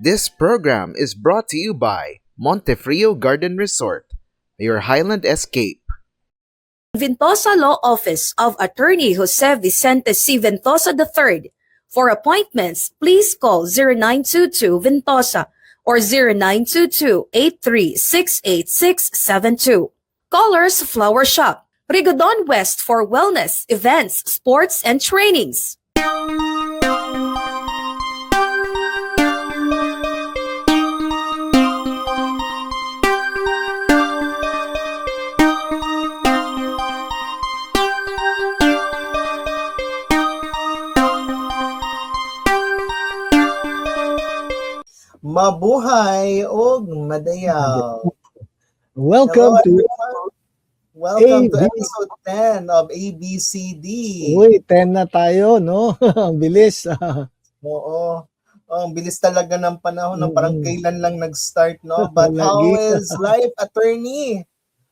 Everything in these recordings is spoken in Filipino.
This program is brought to you by Montefrio Garden Resort, your Highland escape. Ventosa Law Office of Attorney Jose Vicente C. Ventosa III. For appointments, please call 0922 Ventosa or 0922-83-68672. Callers Flower Shop, Rigodon West for wellness, events, sports, and trainings. Mabuhay og madayaw. Welcome Hello, to everyone. Welcome to AB. episode 10 of ABCD. Uy, 10 na tayo, no? Ang bilis. Oo. Ang bilis talaga ng panahon, no? Parang Mm. kailan lang nag-start, no? But how Lagi. is life, attorney?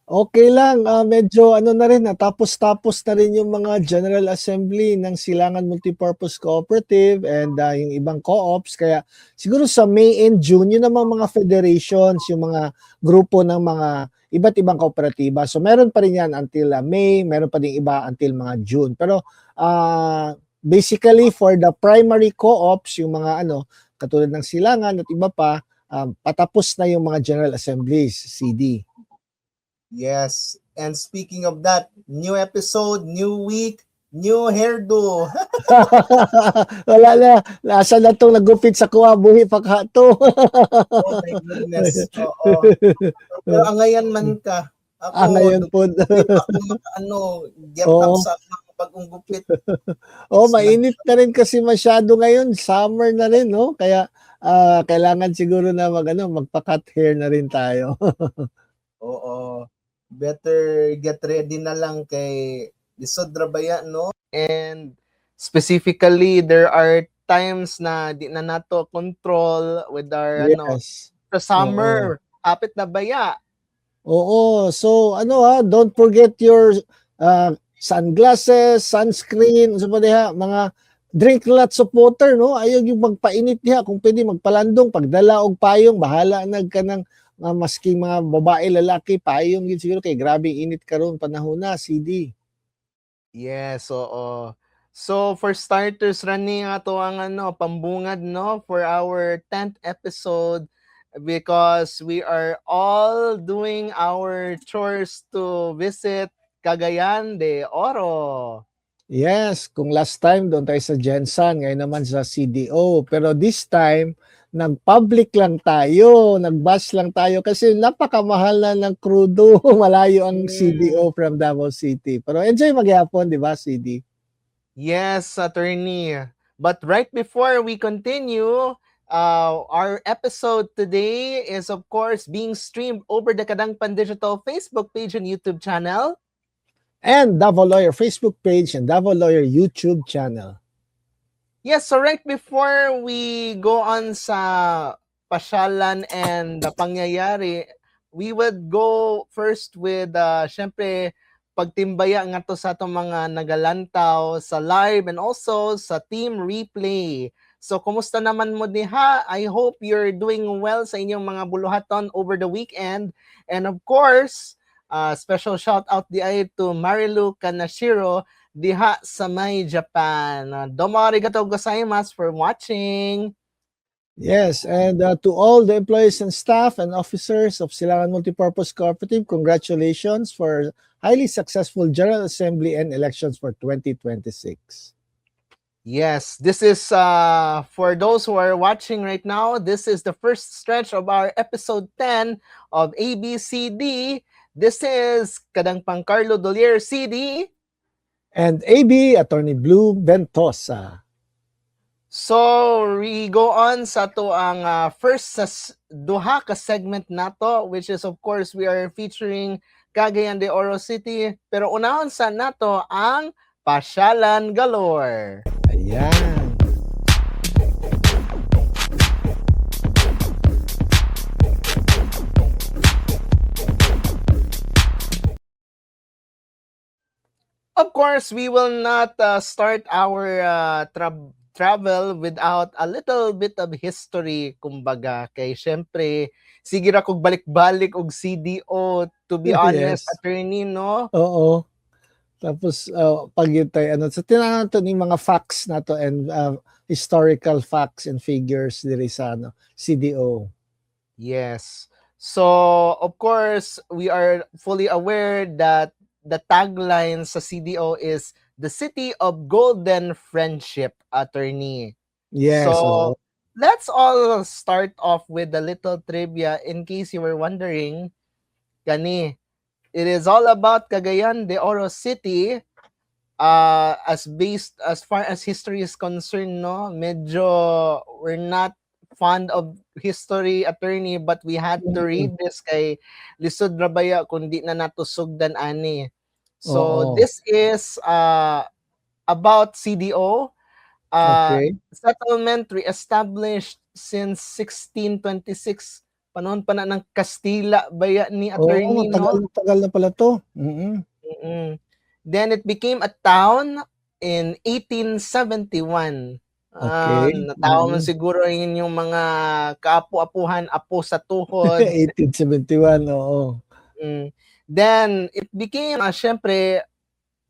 Okay lang, medyo ano na rin, tapos-tapos na rin yung mga General Assembly ng Silangan Multipurpose Cooperative and yung ibang co-ops. Kaya siguro sa May and June, yun namang mga federations, yung mga grupo ng mga iba't ibang kooperatiba. So meron pa rin yan until May, meron pa din iba until mga June. Pero basically for the primary co-ops, yung mga katulad ng Silangan at iba pa, patapos na yung mga General Assemblies, CD. Yes. And speaking of that, new episode, new week, new hairdo. Wala na. Nasa na itong nagupit sa kuha, buhi paghato. Oh my goodness. Oo. Pero ngayon man ka. Ako, Ngayon po. get Oo. up sa mga bagong gupit. Mainit na rin kasi masyado ngayon. Summer na rin, no? Kaya kailangan siguro na magpa-cut hair na rin tayo. Oo. Better get ready na lang kay lisod ra baya, no? And specifically, there are times na di na nato control with our Yes. sa summer. Hapit na baya. Oo. So, don't forget your sunglasses, sunscreen, mga drink lots of water, no? Ayaw yung magpainit diha. Kung pwede, magpalandong, pagdala og payong, bahala ka ng masking mga babae, lalaki, payong yun siguro kay grabe init karon panahon na, CD. Yes, oo. So for starters, running ato ang pambungad, no, for our 10th episode, because we are all doing our chores to visit Cagayan de Oro. Yes, kung last time doon tayo sa Jensen, ngayon naman sa CDO, pero this time nag-public lang tayo, nag-bus lang tayo kasi napakamahal na ng krudo, malayo ang CDO from Davao City. Pero enjoy maghapon, di ba, CD? Yes, attorney. But right before we continue, our episode today is of course being streamed over the Kadangpan Digital Facebook page and YouTube channel. And Davao Lawyer Facebook page and Davao Lawyer YouTube channel. Yes, so right before we go on sa pasyalan and the pangyayari, we would go first with, syempre, pagtimbaya nga to sa itong mga nagalantaw sa live and also sa team replay. So, kumusta naman mo diha? I hope you're doing well sa inyong mga buluhaton over the weekend. And of course, special shout out di ay to Marilu Kanashiro diha sa May, Japan. Domo arigatou gozaimasu for watching. Yes, and to all the employees and staff and officers of Silangan Multipurpose Cooperative, congratulations for highly successful General Assembly and elections for 2026. Yes, this is for those who are watching right now, this is the first stretch of our episode 10 of ABCD. This is Kadangpang Carlo Dolier CD. And AB, Attorney Blue Ventosa. So, we go on sa to ang first sa duha ka segment nato, which is of course we are featuring Cagayan de Oro City. Pero unahon sa nato ang Pasyalan Galore. Ayan. Of course, we will not start our travel without a little bit of history, kumbaga. Kay syempre, sige ra kog balik-balik og CDO, to be honest, Yes. attorney, no? Oo. Tapos pag yun tayo, so tinanan to yung mga facts na to and historical facts and figures diri sa CDO. Yes. So, of course, we are fully aware that the tagline sa CDO is the City of Golden Friendship, attorney. Yes. So, let's all start off with a little trivia in case you were wondering. Kani, it is all about Cagayan de Oro City. As far as history is concerned, no, medyo we're not fond of history, attorney, but we had to read this kay lisod ra baya kundi na natusugdan ani. So this is about CDO. Settlement re-established since 1626. Panahon pa na ng Kastila baya ni attorney, no? Tagal na pala to. Then it became a town in 1871. Natawa man siguro yun yung mga kaapu-apuhan, apo sa tuhod. 1871, oo. Then it became, syempre,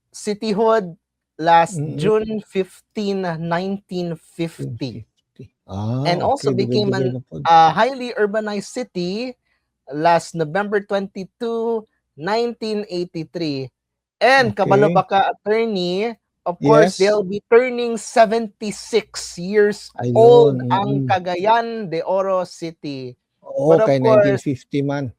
cityhood last June 15, 1950. And also became a highly urbanized city last November 22, 1983. And kabalo ba ka, attorney, of course, they'll be turning 76 years old ang Cagayan de Oro City. Oo, kay 1950 man.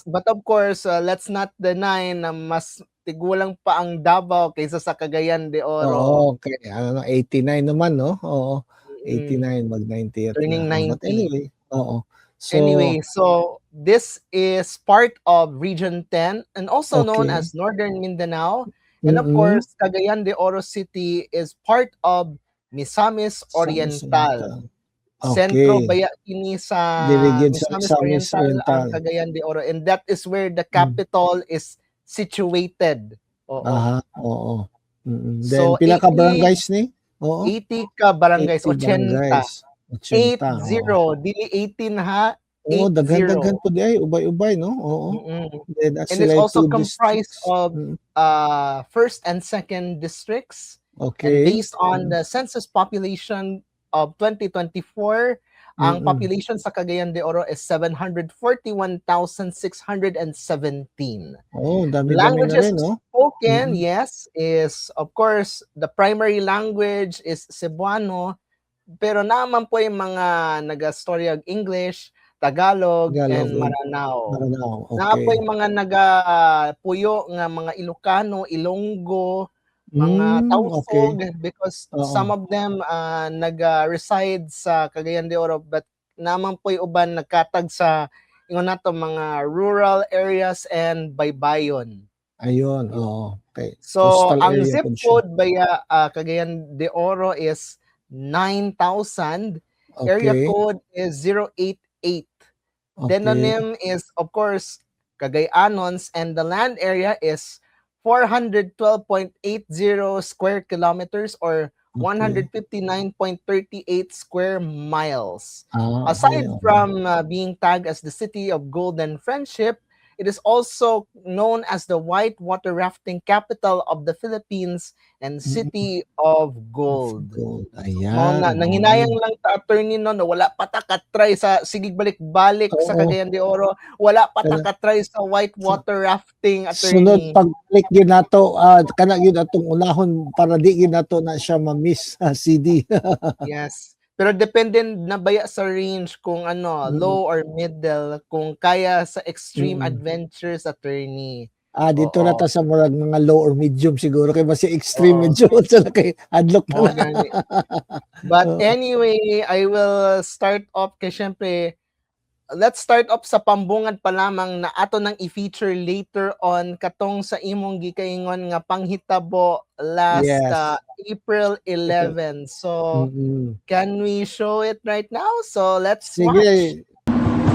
But of course, let's not deny na mas tigulang pa ang Davao kaysa sa Cagayan de Oro. Oo, okay. 89 naman, no? Oo. 89 mag-90. Turning 90. But anyway, oo. So this is part of Region 10 and also known as Northern Mindanao. And of course, Cagayan de Oro City is part of Misamis Oriental. Centro baya kini sa Misamis Oriental ang Cagayan de Oro, and that is where the capital is situated. Oo. Then pila ka barangays ni? 80 ka barangays, 80. 80, dili 18 ha. Oo, daghan po di ay ubay-ubay, no? Oo. And it's also comprised of first and second districts. And based on the census population of 2024, ang population sa Cagayan de Oro is 741,617. Oh, dami languages na rin, no? Spoken, yes, is of course the primary language is Cebuano, pero naman po yung mga naga-storya English, Tagalog, and Maranao. Na po yung mga naga-puyo nga mga Ilocano, Ilonggo, mga Tausug, because some of them nag-reside sa Cagayan de Oro, but naman po yung uban nagkatag sa ingon nato mga rural areas and baybayon. Ayun, oo. Okay. So ang zip code baya Cagayan de Oro is 9,000. Area code is 088. Demonym is of course Cagayanons, and the land area is 412.80 square kilometers or 159.38 square miles. Aside from being tagged as the City of Golden Friendship, it is also known as the white water rafting capital of the Philippines and City of Gold. Ayan. Nanghinayang lang ta, attorney, no, na wala pa ta katry sa sigig balik-balik sa Cagayan de Oro. Wala pa ta katry sa white water rafting, attorney. Sunod pagbalik yun nato, kana yun atong unahon para di yun nato na siya ma-miss CD. Yes. Pero depende na baya sa range kung low or middle, kung kaya sa extreme adventures, attorney. Dito na ta sa mga low or medium siguro kay mas extreme medyo sa kay adlock na. But anyway, I will start off kay syempre let's start off sa pambungad pa lamang na ato nang i-feature later on katong sa imong gikaingon nga panghitabo last April 11. So can we show it right now? So let's watch.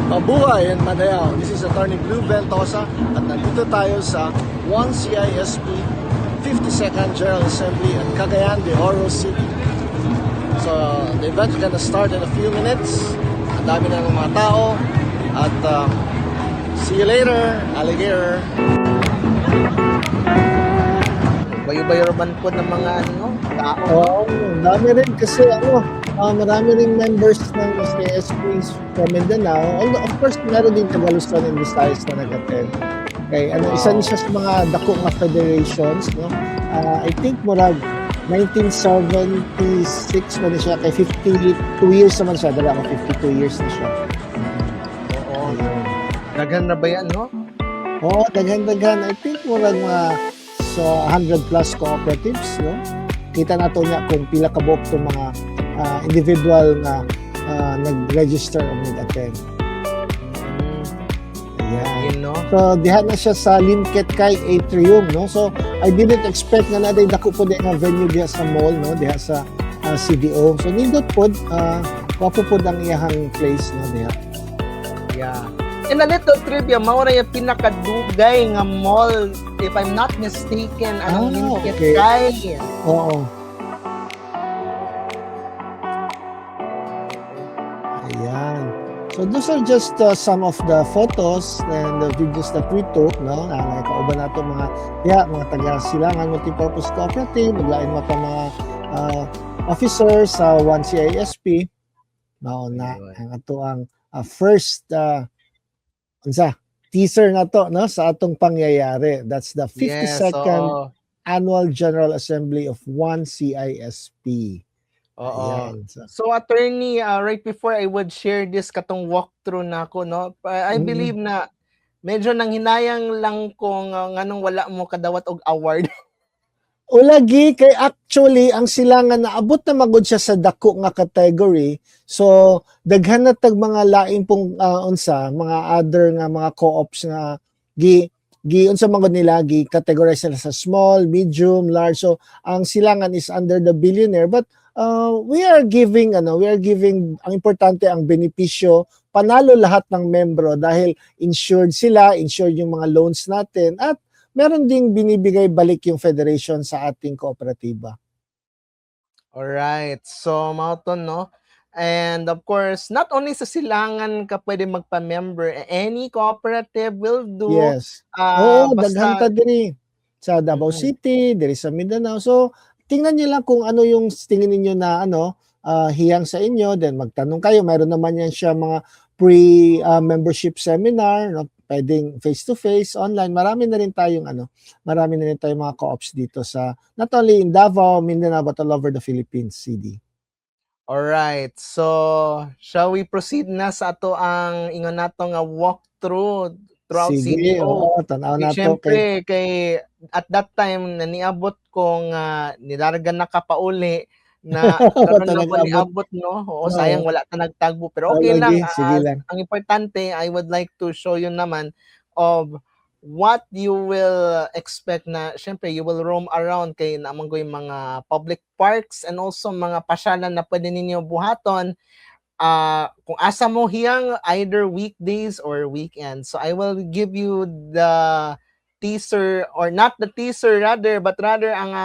Mabuhay and Madayaw. This is Attorney Blue Ventosa at nandito tayo sa 1 CISP 52nd General Assembly at Cagayan de Oro City. So, the event's gonna start in a few minutes. Ang dami na ng mga tao. At see you later, alligator. Bayo-bayo man po ng mga tao. Oo, dami rin kasi marami ring members ng SASP from Mindanao. Although, of course, meron din taga Luzon and Visayas na nag-attend. Okay, isa niya siya sa mga dako nga federations, no? I think murag 1976 man siya, kay 52 years naman siya, dala ko 52 years na siya. Oo. Daghan na ba yan, no? Oo, daghan. I think murag mga 100 plus cooperatives, no? Kita nato niya kung pila ka buok itong mga individual na nag-register o nag-attend. Ayan. You know? So, diha na siya sa Limket Kay Atrium, no? So, I didn't expect na naday dako po nga venue diha sa mall, no? Diha sa CDO. So, nindot po, wapo po ang iyahang place, no? Diha. Yeah. And a little trivia, maura yung pinakadugay nga mall, if I'm not mistaken, Limket okay. Kay. Oo. Ayan. So those are just some of the photos and the videos that we took, no? Nakakauban nato mga taga Silangan Multipurpose Cooperative, maglain mo pa mga officers sa 1CISP. No, na ang ato ang first teaser na to, no, sa atong pangyayari. That's the 52nd Annual General Assembly of 1CISP. Oo. So attorney, right before I would share this katong walkthrough na ako, no, I believe na medyo nang hinayang lang kung nganong wala mo kadawat og award. O lagi, kay actually, ang Silangan naabot na magod siya sa dako nga category. So, daghan na tag mga laing pong mga other nga mga co-ops nga unsa magod nila, categorize nila sa small, medium, large. So, ang Silangan is under the billionaire, but we are giving ang importante ang benepisyo, panalo lahat ng membro dahil insured yung mga loans natin, at meron ding binibigay balik yung federation sa ating kooperatiba. Alright. So, mauton, no? And of course, not only sa Silangan ka pwede magpa-member, any cooperative will do. Yes. Daghan ta diri sa Davao City, diri sa Mindanao. So, tingnan niyo lang kung ano yung tingin niyo na hiyang sa inyo, then magtanong kayo. Mayroon naman yan siya mga pre-membership seminar, no? Pwedeng face-to-face, online. Marami na rin tayong mga co-ops dito sa, not only in Davao, Mindanao, but all over the Philippines, CD. Alright. So, shall we proceed na sa ato ang ingon nato nga walkthrough throughout Sige, CDO? tanaw na to. Siyempre, kay at that time, naniabot kong nilargan na kapauli na karon na ko niabot, no? Oo, sayang wala ta nagtagbo, pero okay lang. Ang importante, I would like to show you naman of what you will expect na syempre you will roam around kay naman ko yung mga public parks and also mga pasyalan na pwede ninyo buhaton kung asa mo hiyang either weekdays or weekends. So I will give you the teaser, or not the teaser rather, but rather ang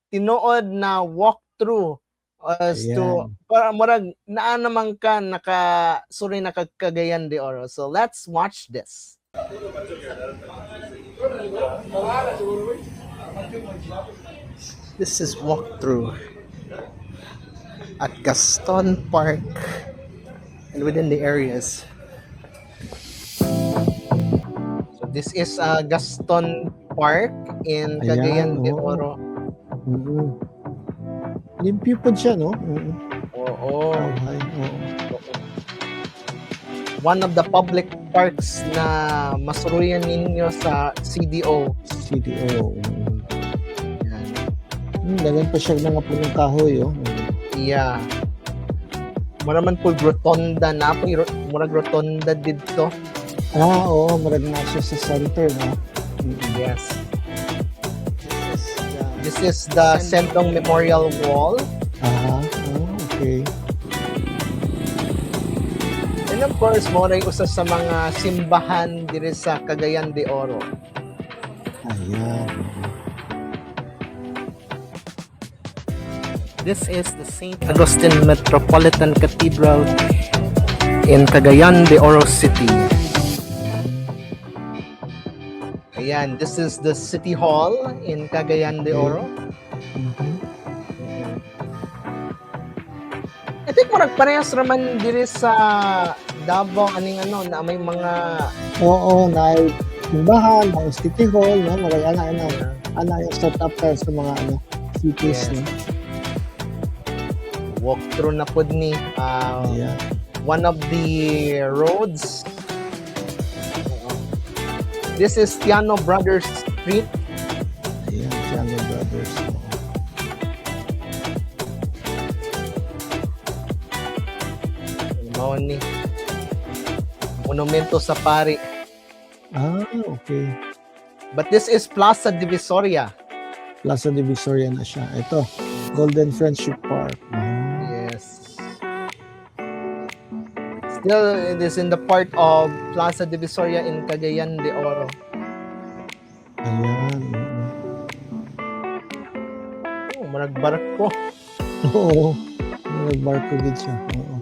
tinuod na walkthrough as to para murag naa naman ka nakasuri na Cagayan de Oro. So let's watch this. This is walkthrough at Gaston Park and within the areas. So this is Gaston Park in Cagayan de Oro. Limpyo po siya, no? Oo. One of the public parks na masuruyan ninyo sa CDO. Yan. Dagan pa siya mga punong kahoy, oh. Yeah. Muraman po rotonda na po. Murag rotonda dito. Oo. Murag na siya sa center, no? Yes. This is the Sentong Memorial Wall. Okay. And of course, mo rin usa sa mga simbahan diri sa Cagayan de Oro. Ayan. This is the St. Augustine Metropolitan Cathedral in Cagayan de Oro City. Ayan, this is the City Hall in Cagayan de Oro. I think murag parehas raman diri sa Davao aning na may mga Oo, na simbahan, na City Hall, no? Marag ana yung set up tayo sa mga cities, Yes. no? walkthrough na pod ni Ayan. one of the roads. This is Tiano Brothers Street. Ayan, Tiago Brothers. Oo. Mao ni Monumento sa Pari. Okay. But this is Plaza Divisoria. Plaza Divisoria na siya. Ito, Golden Friendship Park. Yes. Still, it is in the part of Plaza Divisoria in Cagayan de Oro. Ayan. Oh, marag barko. Oo. Nag-barko din siya. Oo.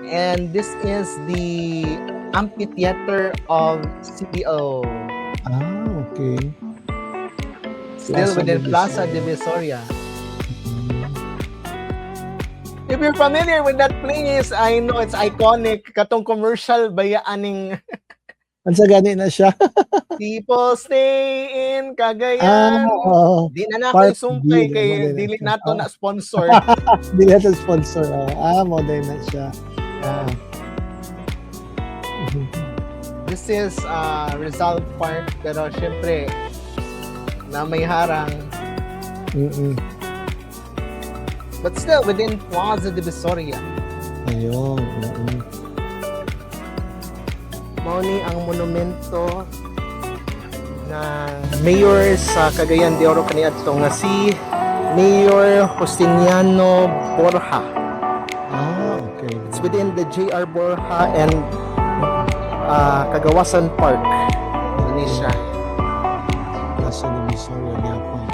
And this is the amphitheater of CDO. Okay. Still Plaza within Plaza Divisoria. If you're familiar with that place, I know it's iconic. Katong commercial bayaaning Ang sa gani na siya. people stay in Cagayan. Oo. Di na Part sumpay D, kay modern dili na nato siya. na sponsor. Hindi natin sponsor. Modern na siya. This is Rizal Park pero syempre na may harang. But still within Plaza Divisoria. Ayun. Mao ni ang monumento na mayor sa Cagayan de Oro kaniadto nga si Mayor Justiniano Borja. Okay. It's within the JR Borja and Cagawasan Park. Ano siya? Plaza Divisoria, Japan.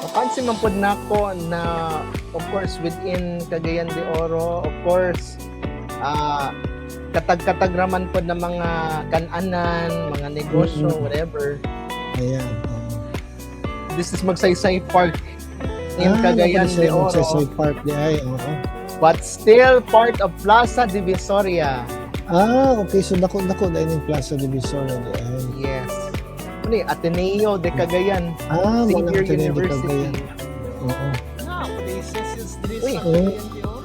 Mapansin man pod nako na of course within Cagayan de Oro, of course katag-katag raman pod na mga kan-anan, mga negosyo, whatever. Ayan. This is Magsaysay Park in Cagayan de Oro, Sa Park di ay. Oo. but still part of Plaza Divisoria. Okay. So dako dahil yung Plaza Divisoria di ay. Yes. Ano eh, Ateneo de Cagayan. Mga Xavier Ateneo de University. Cagayan. Oo. Uy,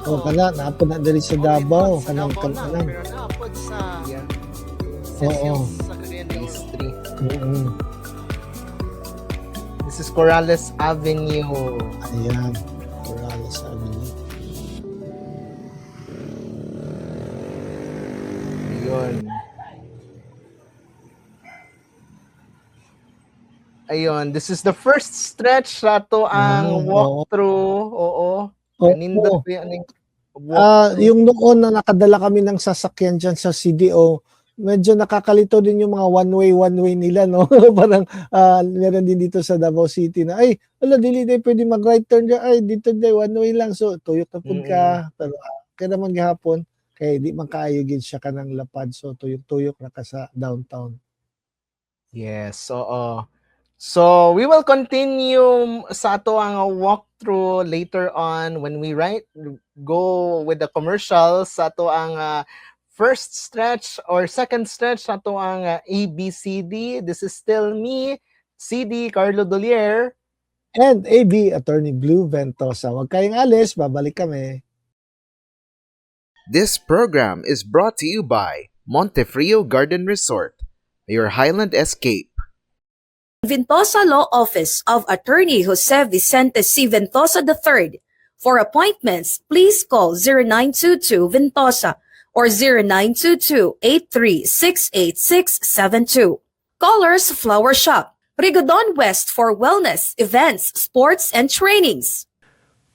Kana naapod na diri sa Davao, kanang kanang. yeah. Oo. Phase 3. Oo. This is Corrales Avenue. Ayan. Corrales Avenue. Yun. Ayun, this is the first stretch sa to ang walkthrough. Oo. Kanindot pa yan. Yung noon na nakadala kami ng sasakyan dyan sa CDO, medyo nakakalito din yung mga one-way nila, no? Parang meron din dito sa Davao City na, dili day pwede mag-right turn dyan, dito day one-way lang. So, tuyok na po ka. Pero, kaya naman gahapon, kaya di man kaayogin siya ka ng lapad. So, tuyok-tuyok na ka sa downtown. Yes, oo. So, we will continue sa ato ang walkthrough later on when we go with the commercials sa ato ang first stretch or second stretch sa ato ang ABCD. This is still me, CD Carlo Dolier. And AB, Attorney Blue Ventosa. Huwag kayong alis, babalik kami. This program is brought to you by Montefrio Garden Resort, your Highland escape. Ventosa Law Office of Attorney Jose Vicente C. Ventosa III. For appointments, please call 0922 Ventosa or 0922-836-8672. Colors Flower Shop. Rigodon West for wellness, events, sports, and trainings.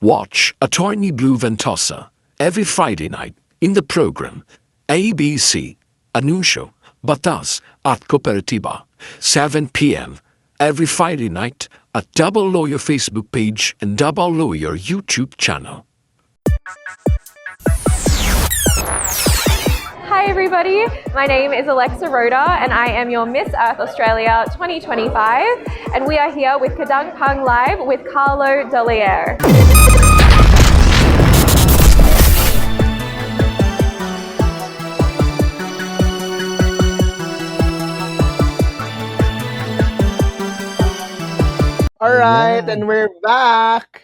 Watch Attorney Blue Ventosa every Friday night in the program ABC Anuncio Batas at Cooperativa, 7 p.m. every Friday night at Double Lawyer Facebook page and Double Lawyer YouTube channel. Hi everybody, my name is Alexa Rhoda and I am your Miss Earth Australia 2025 and we are here with Kadang Pang Live with Carlo Doliere. All right, Yeah. and we're back.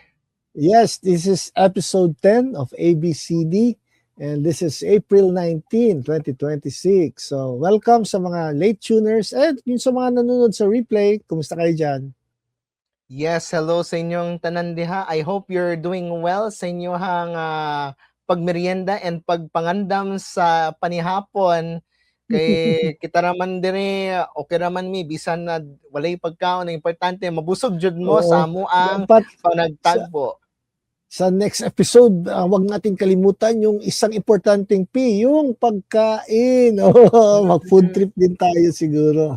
Yes, this is episode 10 of ABCD and this is April 19, 2026. So, welcome sa mga late tuners and yung sa mga nanonood sa replay. Kumusta kayo dyan? Yes, hello sa inyong tanan diha. I hope you're doing well sa inyong pagmerienda and pagpangandam sa panihapon. Kay kita raman dire, okay raman mi bisan na walay pagkaon, ang importante mabusog jud mo Oo. sa amo ang Dapat panagtagpo. sa next episode, wag natin kalimutan yung isang importanteng P, yung pagkain. Oh, mag-food trip din tayo siguro.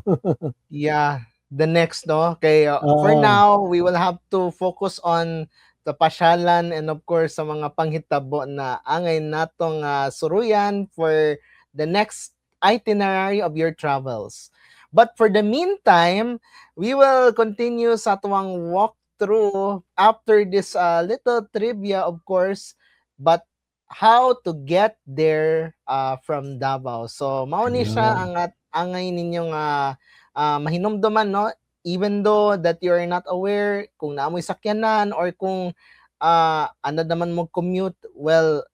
Yeah, the next no. Kay for Oo. now, we will have to focus on the pasyalan and of course sa mga panghitabo na angay natong suruyan for the next itinerary of your travels. But for the meantime, we will continue sa tuwang walkthrough after this little trivia, of course, but how to get there from Davao. So, mao ni siya ang angay ninyong mahinumduman, no? Even though that you are not aware kung naamoy sakyanan or kung ano naman mo commute, well,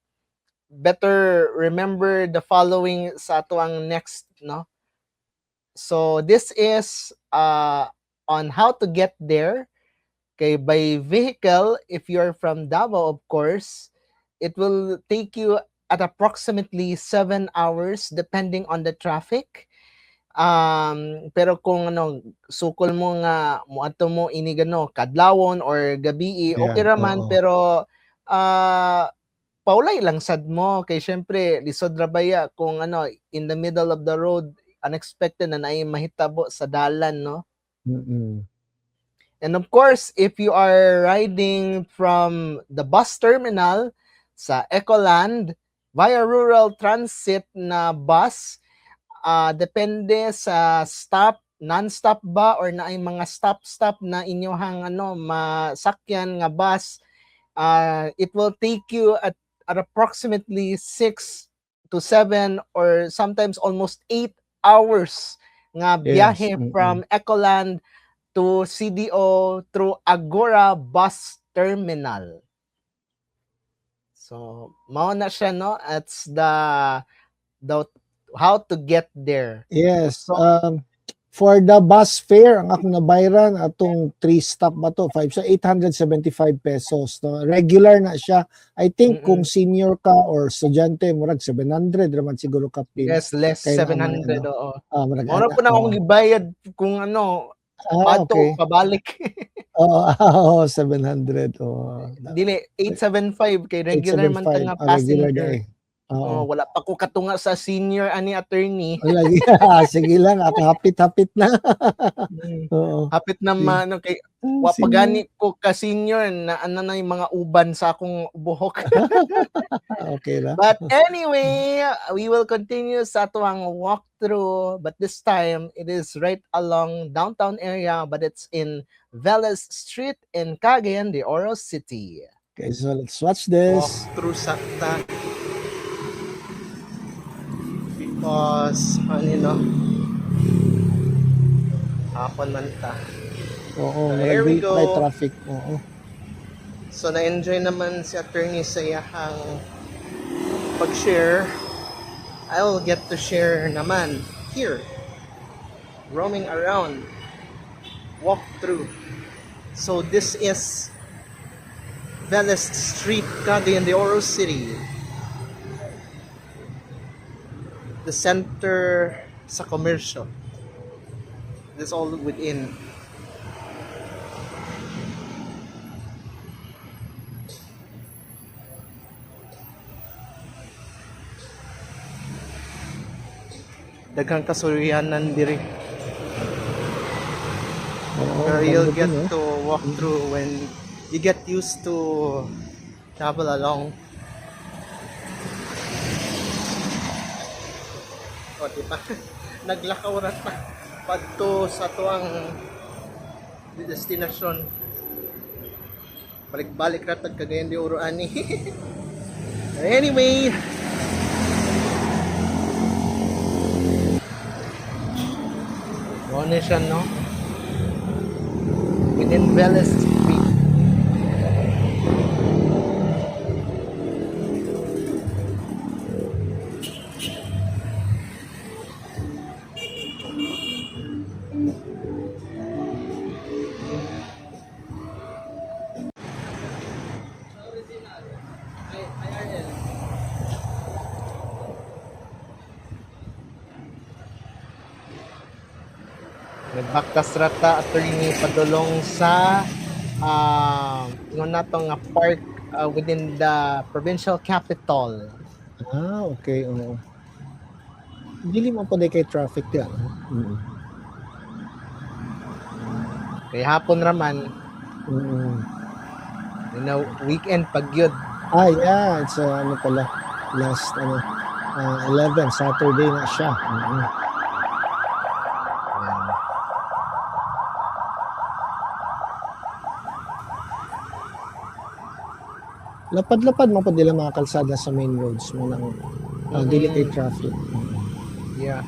better remember the following sa tuwang next, no? So this is on how to get there. Okay, by vehicle, if you're from Davao, of course, it will take you at approximately 7 hours depending on the traffic. Pero kung sukol mo nga moadto mo ini kadlawon or gabi, okay Yeah, raman, oo. pero paulay lang sad mo kay syempre lisod ra baya kung in the middle of the road unexpected na naay mahitabo sa dalan, no? Mm-mm. And of course, if you are riding from the bus terminal sa Ecoland via rural transit na bus, depende sa stop, non-stop ba or naay mga stop na inyohang masakyan nga bus, it will take you at approximately 6 to 7 or sometimes almost 8 hours nga biyahe Yes, from Ecoland to CDO through Agora Bus Terminal. So, mao na siya, no? It's the how to get there. Yes. So, For the bus fare, ang akong nabayran atong 3 stop ba to? 5 so 875 pesos. No? Regular na siya. I think kung senior ka or estudyante, murag 700 raman siguro ka pin. yes, less Kaya 700, naman, oo. murag Muna po na akong gibayad kung pato, okay. pabalik. Oo, 700. Oh. Dili, 875 kay regular man ta nga 875, regular passenger. day. Oo. Wala pa ko katunga sa senior ani attorney. Lagi. Sige lang, ako hapit-hapit na. Oo. Hapit na kay Senior. wapagani ko ka senior na na yung mga uban sa akong buhok. Okay lang. But anyway, we will continue sa tuwang walkthrough, but this time it is right along downtown area, but it's in Velas Street in Cagayan de Oro City. Okay, so let's watch this. Walkthrough sakta. Because hapon man ta. Oo, There we go. may traffic. Oo. So na-enjoy naman si attorney sa iyahang pag-share. I will get to share naman here. Roaming around. Walk through. So this is Velas Street, Cagayan de Oro City. The center sa commercial. This all within daghang kasuryanan diri. Oo, Pero ganda you'll din, get no? to walk through when you get used to travel along. O, di ba? Naglakaw ra pa padto sa tuang destinasyon. Balik-balik ra tag Cagayan de Oro ani. Anyway, ano siya, no? Within Vélez Street. Nagbaktas rata attorney padulong sa nga park within the provincial capital. Okay, oo. Dili man po kay traffic yan. Mm. Kay hapon raman, Mm. weekend pag yun. Yeah, it's ano pala, last 11 Saturday na siya. Mm. Ayan. Lapad-lapad mo po nila mga kalsada sa main roads mo nang dili kay traffic. Yeah.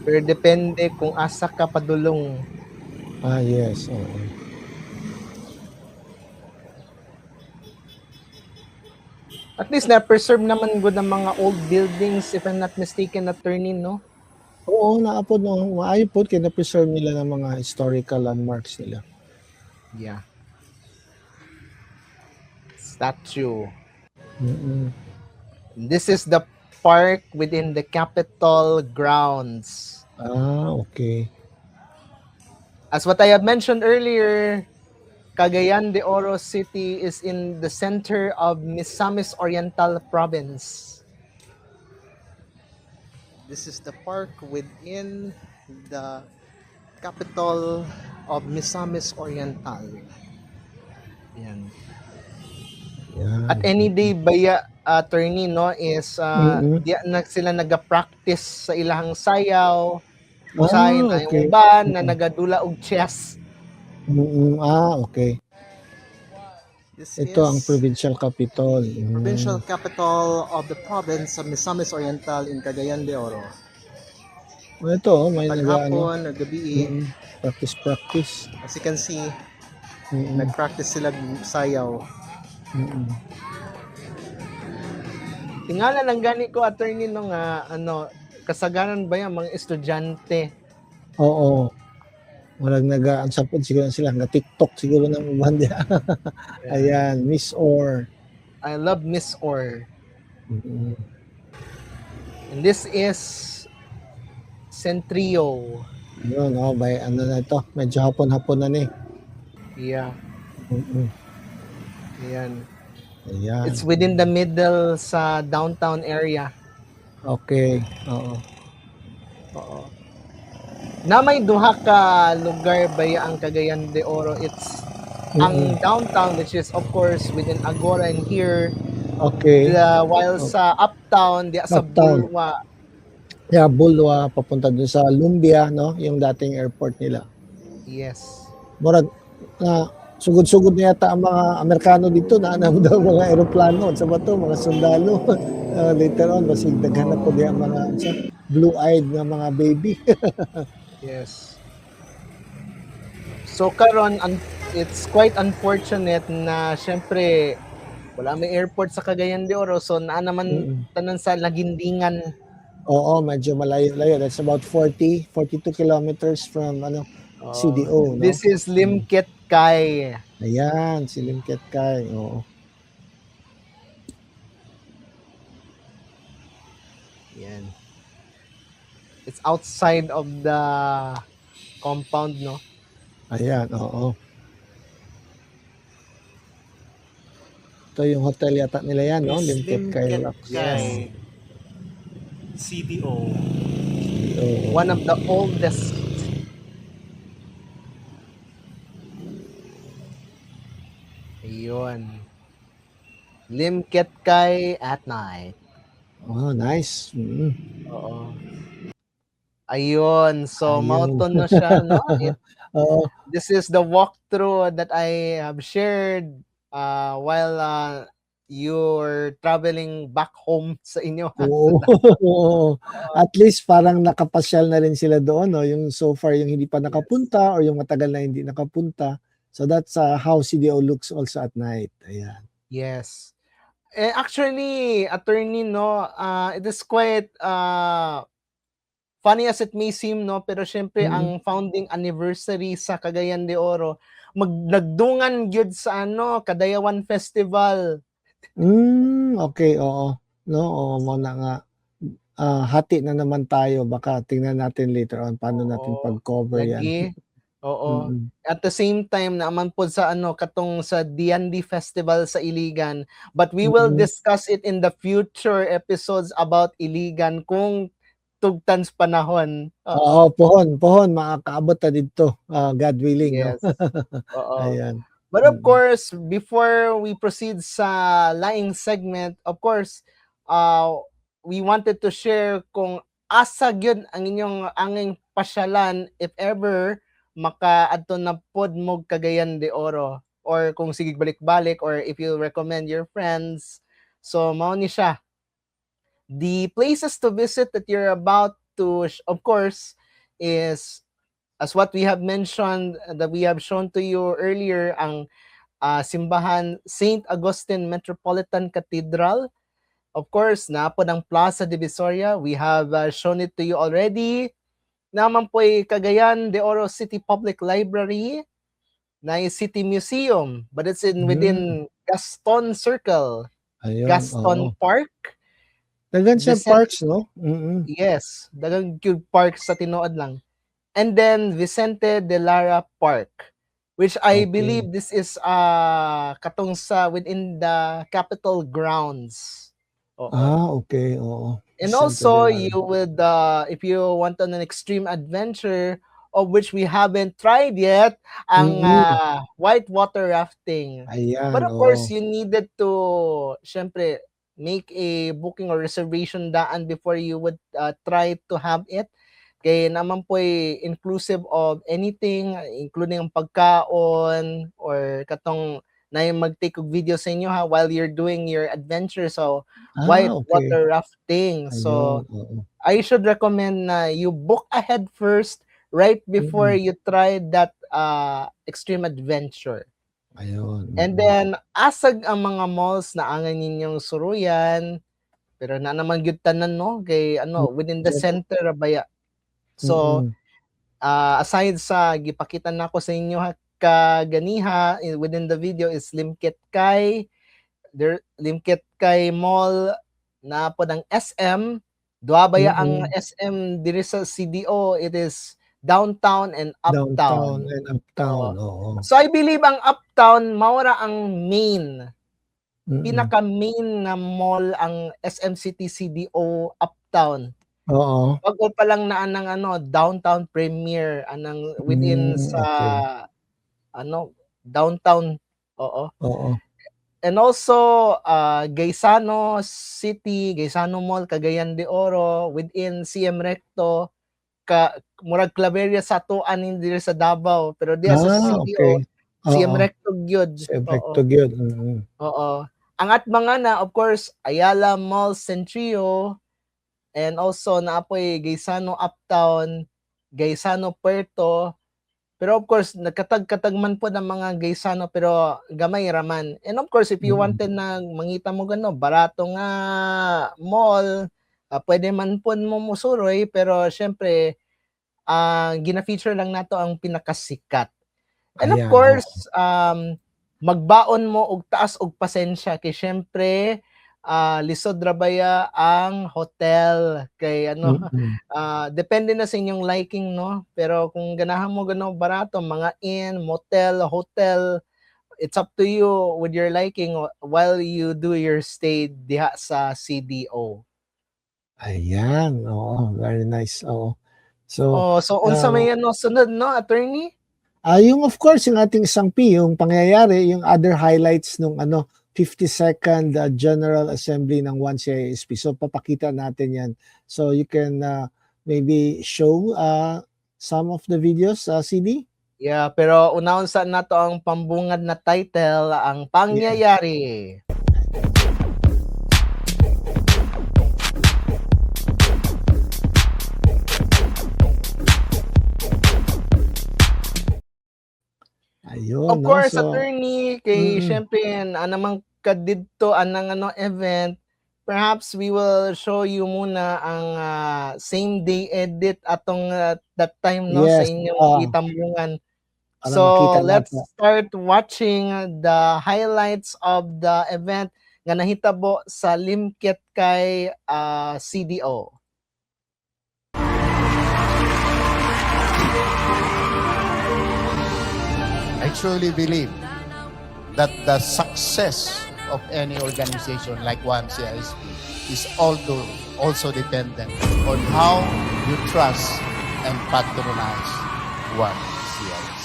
Pero depende kung asa ka padulong. Yes. Oo. At least na-preserve naman good ang mga old buildings, if I'm not mistaken, attorney, no? Oo, naapod no. Maayo po kay na-preserve nila ng mga historical landmarks nila. Yeah. Statue. Mm. This is the park within the Capitol grounds. Okay. As what I have mentioned earlier, Cagayan de Oro City is in the center of Misamis Oriental Province. This is the park within the capital of Misamis Oriental. Yan. Yan. At any day baya attorney no is di na sila naga-practice sa ilahang sayaw. Usahay na yung Okay. iba na nagadula og chess. Okay. This Ito is ang provincial capital. provincial capital of the province of Misamis Oriental in Cagayan de Oro. Ito, may nag-ano, Paghapon, gabi, practice. as you can see, Mm. nag-practice sila sayaw. Mm. Tingala lang gani ko attorney no nga kasagaran ba yung mga estudyante? Oo. Walang nag-ansapod siguro sila. Nga-TikTok siguro ng banda. Ayan, Miss Or. I love Miss Or. Mm. And this is Centrio. Yun, by ano na ito. Medyo hapon-hapon na ni. Yeah. Mm. Ayan. Ayan. It's within the middle sa downtown area. Okay. Oo. Oo. Na may duha ka lugar baya ang Cagayan de Oro. It's ang downtown, which is of course within Agora and here. Okay. While sa uptown, di sa Uptown. Bulwa. Yeah, Bulwa, papunta dun sa Lumbia, no? Yung dating airport nila. Yes. Murag, sugod-sugod na yata ang mga Amerikano dito na anam daw mga aeroplano sa bato, mga sundalo. Later on, basig naghanap ko diya mga blue-eyed na mga baby. Yes. So karon it's quite unfortunate na syempre wala may airport sa Cagayan de Oro, so naa naman tanan sa Lagindingan. Oo, medyo malayo-layo. That's about 42 kilometers from CDO. No? This is Limkit Kay. Ayan, si Limkit Kay. Oo. Yan. It's outside of the compound, no? Ayan, oo. Ito yung hotel yata nila yan, no? Limkit Kay Lux. Yes. CDO. Oo. One of the oldest. Ayun. Limkit Kay at night. Oh, nice. Oo. Ayun. So, Ayun. mauton na siya, no? Oo. This is the walkthrough that I have shared while you're traveling back home sa inyo. Oo. Oo. At least parang nakapasyal na rin sila doon, no? Yung so far yung hindi pa nakapunta or yung matagal na hindi nakapunta. So that's how CDO looks also at night. Ayan. Yes. Actually, attorney, no, it is quite funny as it may seem, no, pero syempre ang founding anniversary sa Cagayan de Oro nagdungan gyud sa Kadayawan Festival. Okay, oo. No, oo mo na nga. Hati na naman tayo. Baka tingnan natin later on paano natin Oo, pag-cover yan. lagi. Oo. Mm. At the same time naman po sa katong sa D&D Festival sa Iligan, but we will discuss it in the future episodes about Iligan kung tugtans panahon. Oo, pohon, makakaabot ta dito. God willing, Yes. no? Oo. Ayan. But of course, before we proceed sa laing segment, of course, we wanted to share kung asa gyud ang inyong anging pasyalan if ever makaadto na pod mo Cagayan de Oro, or kung sige balik-balik, or if you recommend your friends. So mao ni siya. The places to visit that you're about to, of course, is as what we have mentioned, that we have shown to you earlier, ang simbahan St. Augustine Metropolitan Cathedral. Of course, napo ng Plaza Divisoria. We have shown it to you already. Naman po ay Cagayan de Oro City Public Library, na City Museum, but it's within Gaston Circle, Ayun, Gaston oo. Park. Dagan siya Vicente- parks, no? Yes, dagang cute park sa tinuod lang. And then Vicente de Lara Park, which I Okay. believe this is katong sa within the Capitol grounds. Oo. Okay, oo. And Vicente also, de Lara. you would, if you want an extreme adventure, of which we haven't tried yet, ang whitewater rafting. Ayan, But of oo. course, you needed to, syempre, make a booking or reservation daan before you would try to have it. Kaya naman po inclusive of anything, including ang pagkaon, or katong na yung mag-take of video sa inyo while you're doing your adventure. So, whitewater rafting. So, Ayun, oo. I should recommend na you book ahead first right before you try that extreme adventure. Ayun. And then, asag ang mga malls na angan ninyong suruyan, pero na naman gyud tanan, no? Kay within the center baya. So, aside sa gipakita nako sa inyo kaganiha within the video is Limkit Kay, Limkit Kay Mall, na po ng SM. Duabaya ang SM diri sa CDO. It is downtown and uptown. Downtown and uptown, oo. So I believe ang uptown maura ang main. Pinaka-main na mall ang SM City CDO uptown. Oo. Wag pa lang na anang downtown premier anang within sa downtown. Oo. And also Gaisano City, Gaisano Mall, Cagayan de Oro, within CM Recto, murag Claveria sa tuan diri sa Davao, pero di sa CDO, CM Recto gyud. CM Recto gyud. Oo. Ang atbanga na, of course, Ayala Mall Centrio, and also naapoy Gaisano Uptown, Gaisano Puerto. Pero of course, nagkatag-katag man po ng mga Gaisano, pero gamay raman. And of course, if you wanted na mangita mo barato nga mall, pwede man po mo musuroy, pero syempre, gina-feature lang nato ang pinakasikat. And of course, magbaon mo og taas og pasensya kay syempre lisod rabaya ang hotel kay depende na sa inyong liking, no? Pero kung ganahan mo barato, mga inn, motel, hotel, it's up to you with your liking while you do your stay diha sa CDO. Ayan, oo, very nice. Oo. Oh, so unsa may ano sunod, no, attorney? Yung of course, yung ating isang P, yung pangyayari, yung other highlights nung 52nd General Assembly ng 1CISP. So papakita natin yan. So you can maybe show some of the videos, CD? Yeah, pero unahon sa nato ang pambungad na title, ang pangyayari. Ayun, Of course, so, attorney, kay syempre anamang kadidto anang event, perhaps we will show you muna ang same day edit atong that time, no, sa yes, inyong itambungan. para So makita let's natin. start watching the highlights of the event nga nahitabo sa Limkit kay CDO. I truly believe that the success of any organization like One CISP is also dependent on how you trust and patronize One CISP.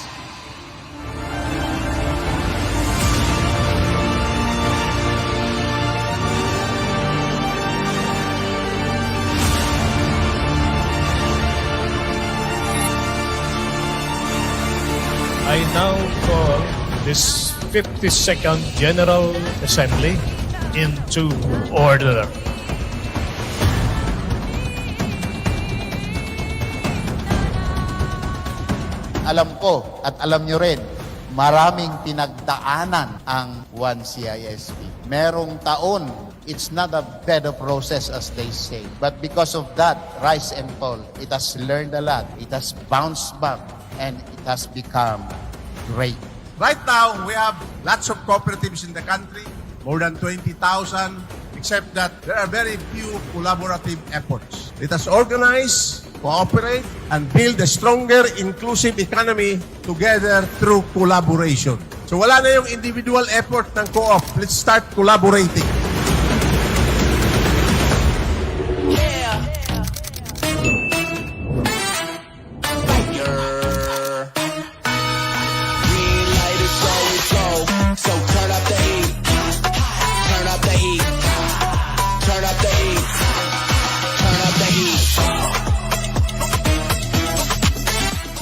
I now call this 52nd General Assembly into order. Alam ko at alam nyo rin, maraming pinagdaanan ang One CISP. Merong taon, it's not a bed of roses as they say. But because of that, rise and fall, it has learned a lot. It has bounced back and it has become great. Right now, we have lots of cooperatives in the country, more than 20,000, except that there are very few collaborative efforts. Let us organize, cooperate, and build a stronger, inclusive economy together through collaboration. So wala na yung individual effort ng co-op. Let's start collaborating.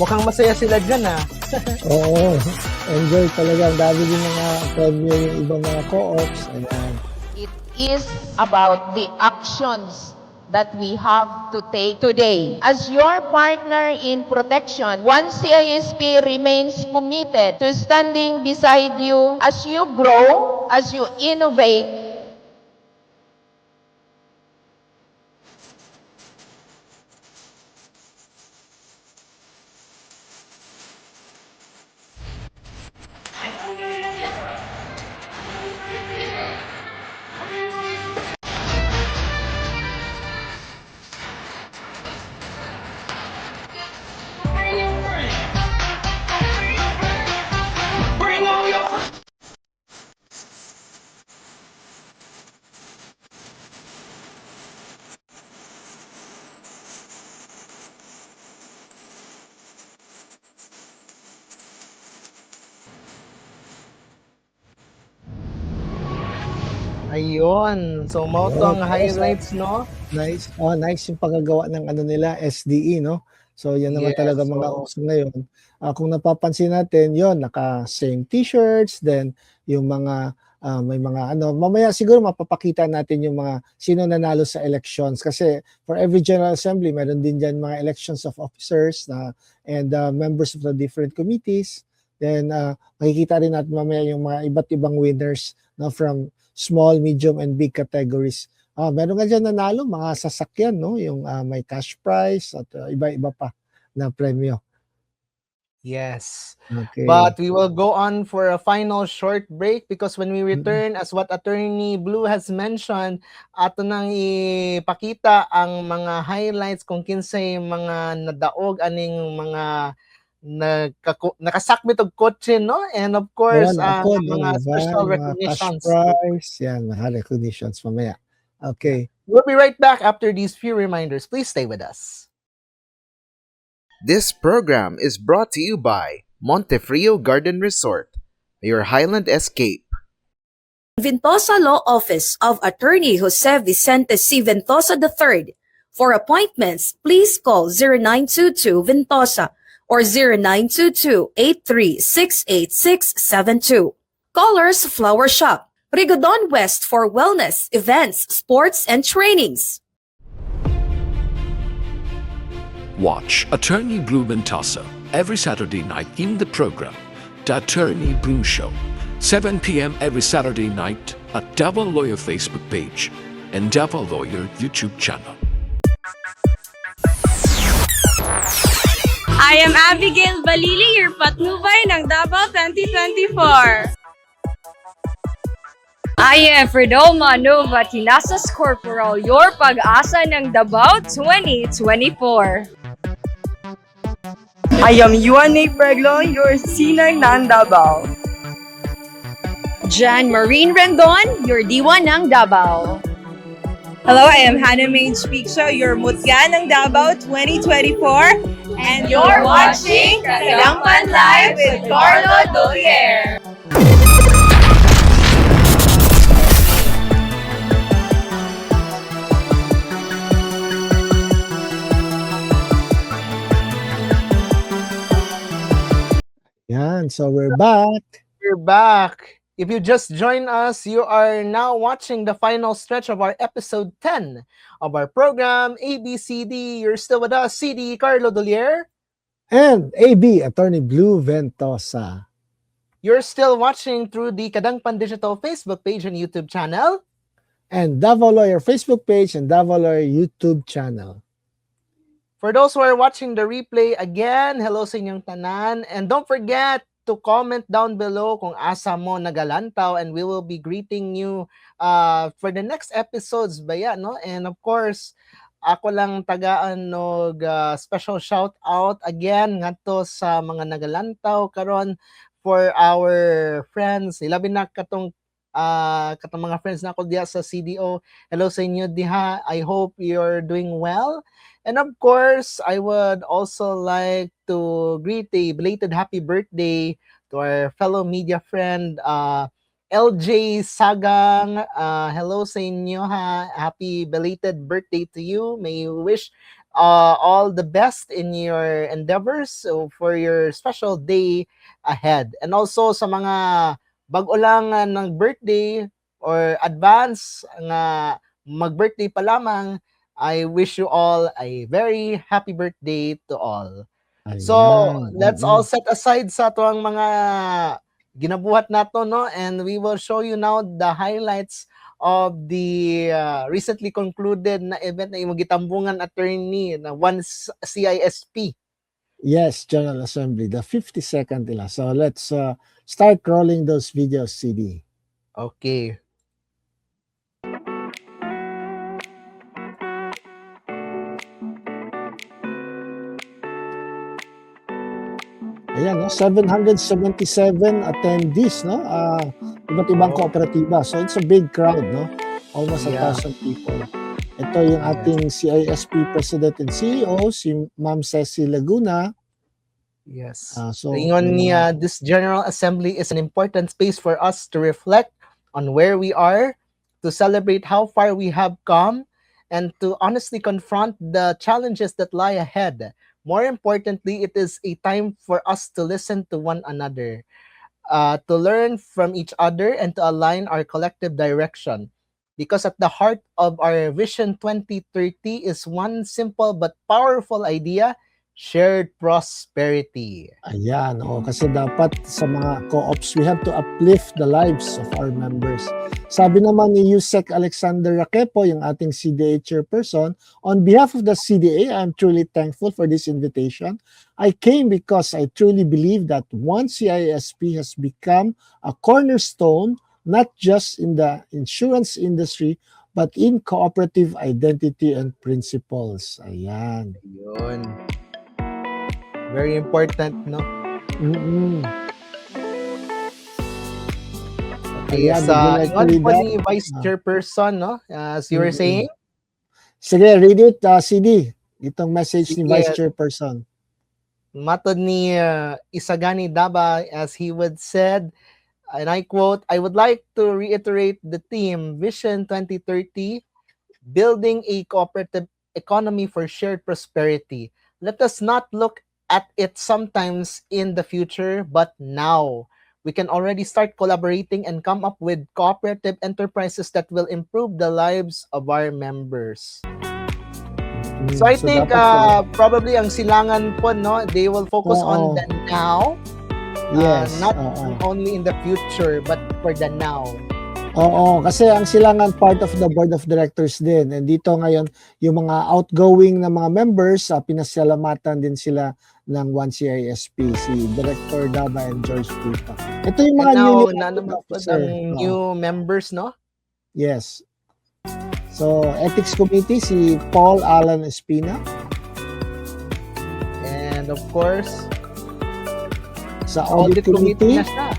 Mukhang masaya sila dyan, Oo, enjoy talaga. Ang dami din mga premyo yung ibang mga co-ops. Ayan. It is about the actions that we have to take today. As your partner in protection, One CISP remains committed to standing beside you as you grow, as you innovate. Ayun. So mao to ang highlights, no? Nice. Nice yung paggagawa ng nila, SDE, no? So yan naman Yes, talaga mga oo. uso ngayon. Kung napapansin natin, yon naka-same t-shirts, then yung mga may mga mamaya siguro mapapakita natin yung mga sino nanalo sa elections kasi for every General Assembly meron din diyan mga elections of officers and members of the different committees. Then makikita rin natin mamaya yung mga iba't ibang winners from small, medium, and big categories. Meron nga dyan nanalo, mga sasakyan, no? Yung may cash prize at iba-iba pa na premyo. Yes. Okay. But we will go on for a final short break because when we return, as what Attorney Blue has mentioned, ato nang ipakita ang mga highlights kung kinsay mga nadaog aning mga nakasakmit og kotse, no? And of course, mga special recognitions. Cash prize, yan, mga recognitions mamaya. Okay. We'll be right back after these few reminders. Please stay with us. This program is brought to you by Montefrio Garden Resort, your Highland escape. Ventosa Law Office of Attorney Jose Vicente C. Ventosa III. For appointments, please call 0922 Ventosa or 0922-83-68672. Callers Flower Shop, Rigodon West for wellness, events, sports, and trainings. Watch Attorney Blue Ventosa every Saturday night in the program, The Attorney Blue Show, 7 p.m. every Saturday night at Devil Lawyer Facebook page and Devil Lawyer YouTube channel. I am Abigail Balili, your patnubay ng Davao 2024. I am Fredoma Nova Tinasas Corporal, your pag-asa ng Davao 2024. I am Yuane Preglo, your sinay ng Davao. Jan Marine Rendon, your diwa ng Davao. Hello, I am Hannah Main Speakshaw, your mutya ng Davao 2024. And you're watching Kadangpan Live with Carlo Dolier. Yan, so we're back. We're back. If you just joined us, you are now watching the final stretch of our episode 10 of our program, ABCD. You're still with us, CD Carlo Dolier. And AB, Attorney Blue Ventosa. You're still watching through the Kadangpan Digital Facebook page and YouTube channel. And Davao Lawyer Facebook page and Davao Lawyer YouTube channel. For those who are watching the replay, again, hello sa inyong tanan. And don't forget to comment down below kung asa mo nagalantaw, and we will be greeting you for the next episodes baya, no? And of course, ako lang tagaan nog special shout out again ngadto sa mga nagalantaw karon for our friends. Ilabi na katong mga friends na ako diya sa CDO. Hello sa inyo diha. I hope you're doing well. And of course, I would also like to greet a belated happy birthday to our fellow media friend, LJ Sagang. Hello sa inyo ha. Happy belated birthday to you. May you wish all the best in your endeavors for your special day ahead. And also sa mga bago lang ng birthday or advance nga mag-birthday pa lamang, I wish you all a very happy birthday to all. Ayan. So, let's all set aside sa ito ang mga ginabuhat nato, no? And we will show you now the highlights of the recently concluded na event na imong gitambungan attorney na one CISP. Yes, General Assembly, the 52nd nila. So let's start rolling those videos, CD. Okay. Ayan, no? 777 attendees, no? Iba't ibang kooperatiba. So it's a big crowd, no? Almost 1,000 people. Ito yung ating CISP President and CEO, si Ma'am Ceci Laguna. Yes. So ingon niya, this General Assembly is an important space for us to reflect on where we are, to celebrate how far we have come, and to honestly confront the challenges that lie ahead. More importantly, it is a time for us to listen to one another, to learn from each other, and to align our collective direction. Because at the heart of our Vision 2030 is one simple but powerful idea: shared prosperity. Ayan, kasi dapat sa mga co-ops, we have to uplift the lives of our members. Sabi naman ni Yusek Alexander Raquepo, yung ating CDA chairperson, on behalf of the CDA, I'm truly thankful for this invitation. I came because I truly believe that one CISP has become a cornerstone, not just in the insurance industry, but in cooperative identity and principles. Ayan. Yun. Very important, no? Okay, ingon po ni Vice Chairperson, no? As you were saying? Sige, read it, CD. Itong message ni Vice Chairperson. matod ni Isagani Daba, as he would said, and I quote, "I would like to reiterate the theme, Vision 2030, building a cooperative economy for shared prosperity. Let us not look at it sometimes in the future, but now. We can already start collaborating and come up with cooperative enterprises that will improve the lives of our members." So I think dapat probably ang silangan po, no, they will focus on Oo. the now, Yes, not oo. only in the future, but for the now. Oo, kasi ang silangan part of the board of directors din. And dito ngayon, yung mga outgoing na mga members, pinasalamatan din sila ng 1CISP, si Director Daba and George Pupa. Ito yung mga And now, newly elected naman po officer. ang new members, no? Yes. So, Ethics Committee, si Paul Alan Espina. And of course, Sa Audit Committee, na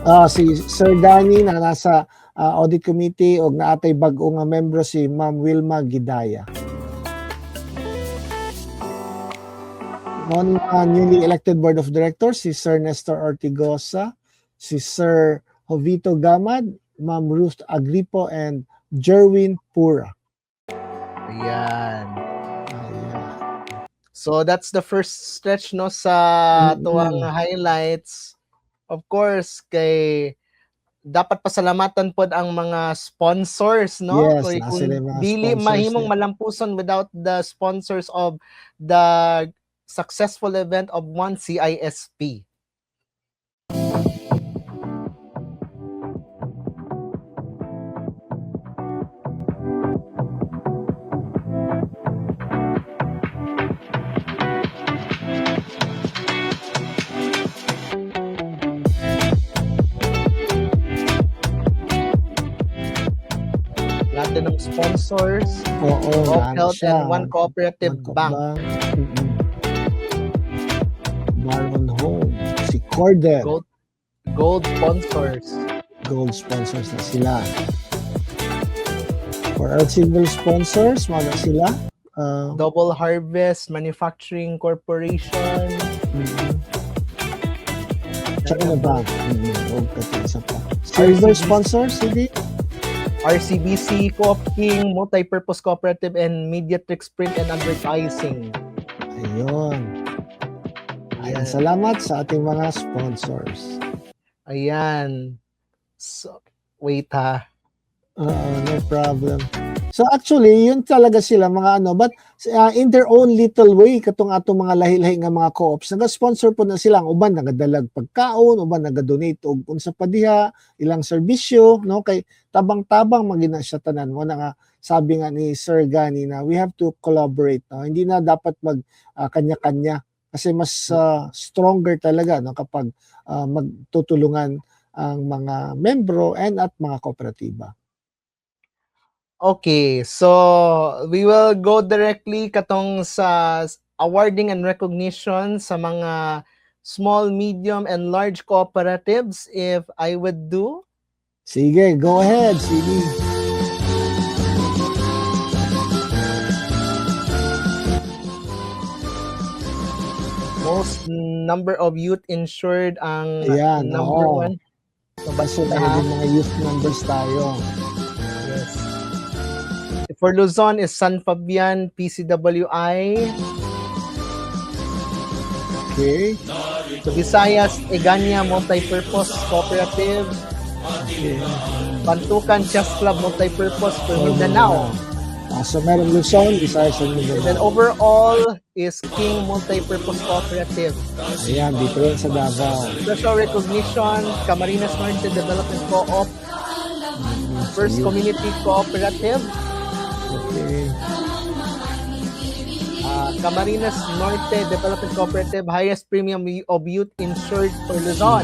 siya. si Sir Danny na nasa Audit Committee o naatay bag-o nga membro si Ma'am Wilma Gidaya. On newly elected board of directors, si Sir Nestor Ortigosa, si Sir Jovito Gamad, Ma'am Ruth Agripo, and Jerwin Pura. Ayan. So that's the first stretch, no, sa tuwang highlights. Of course, kay dapat pasalamatan pod ang mga sponsors, no? Yes, Kung nasa yung mga dili sponsors mahimong niya. malampuson without the sponsors of the successful event of 1CISP. Lahat din ng sponsors, Oo, Rock naano Health siya. and One Cooperative Bank. Maron Home, si Cordell. Gold sponsors. Gold sponsors na sila. For our single sponsors, mga sila. Double Harvest Manufacturing Corporation. Tsaka na ba? Huwag ka isa pa. Silver sponsors, hindi? RCBC, Co-op King, Multipurpose Cooperative, and Mediatrix Print and Advertising. Ayun. Ayan, salamat sa ating mga sponsors. Ayan. So, wait ha. No problem. So actually, yun talaga sila mga ano, but in their own little way, katong atong mga lahi-lahi nga mga co-ops, nag-sponsor po na sila. Ang uban nagadalag pagkaon, uban nagadonate og unsa pa diha, ilang serbisyo, no? Kay tabang-tabang magina siya tanan mo na nga sabi nga ni Sir Gani na we have to collaborate, no? Hindi na dapat mag kanya-kanya kasi mas stronger talaga, no, kapag magtutulungan ang mga membro and at mga kooperatiba. Okay, so we will go directly katong sa awarding and recognition sa mga small, medium, and large cooperatives, if I would do. Sige, go ahead, sige. Most number of youth insured ang Ayan, number oo. one. Kasi dahil mga youth members tayo. Yes. For Luzon is San Fabian PCWI. Okay. So Visayas, Egania Multipurpose Cooperative. Okay. Pantukan Chess Club Multipurpose for Mindanao. So meron Luzon, Visayas, and And then Mindanao. overall is King Multipurpose Cooperative. Ayan, dito rin sa Davao. Special recognition, Camarines Norte Development Co-op, First Community Cooperative, Okay. Camarines Norte Development Cooperative, highest premium of youth insured for Luzon.